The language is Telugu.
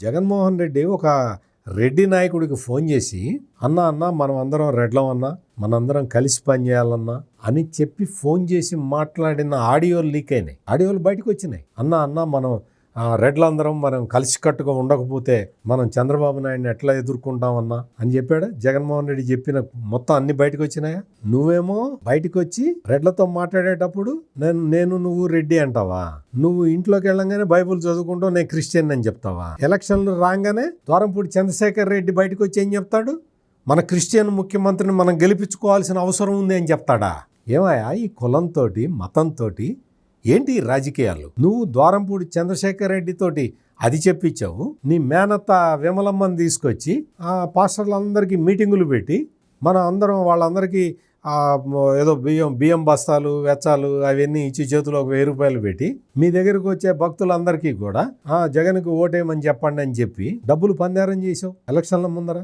జగన్మోహన్ రెడ్డి ఒక రెడ్డి నాయకుడికి ఫోన్ చేసి అన్న మనం అందరం రెడ్లం అన్నా మనందరం కలిసి పనిచేయాలన్నా అని చెప్పి ఫోన్ చేసి మాట్లాడిన ఆడియోలు లీక్ అయినాయి. ఆడియోలు బయటకు వచ్చినాయి. అన్న మనం రెడ్లందరం మనం కలిసికట్టుగా ఉండకపోతే మనం చంద్రబాబు నాయుడిని ఎట్లా ఎదుర్కొంటామన్నా అని చెప్పాడు. జగన్మోహన్ రెడ్డి చెప్పిన మొత్తం అన్ని బయటకు వచ్చినాయా? నువ్వేమో బయటకు వచ్చి రెడ్లతో మాట్లాడేటప్పుడు నువ్వు రెడ్డి అంటావా? నువ్వు ఇంట్లోకి వెళ్ళంగానే బైబుల్ చదువుకుంటావు, నేను క్రిస్టియన్ అని చెప్తావా? ఎలక్షన్లు రాగానే ద్వారంపూడి చంద్రశేఖర్ రెడ్డి బయటకు వచ్చి ఏం చెప్తాడు? మన క్రిస్టియన్ ముఖ్యమంత్రిని మనం గెలిపించుకోవాల్సిన అవసరం ఉంది అని చెప్తాడా? ఏమయ్యా ఈ కులంతో మతంతో ఏంటి రాజకీయాలు? నువ్వు ద్వారంపూడి చంద్రశేఖర్ రెడ్డి తోటి అది చెప్పించావు. నీ మేనత్త విమలమ్మని తీసుకొచ్చి ఆ పాస్టర్లందరికీ మీటింగులు పెట్టి వాళ్ళందరికీ ఏదో బియ్యం బస్తాలు వెచ్చాలు అవన్నీ ఇచ్చి చేతిలో 1000 రూపాయలు పెట్టి మీ దగ్గరకు వచ్చే భక్తులందరికీ కూడా జగన్కు ఓటేయమని చెప్పండి అని చెప్పి డబ్బులు పందారం చేసావు ఎలక్షన్ల ముందర.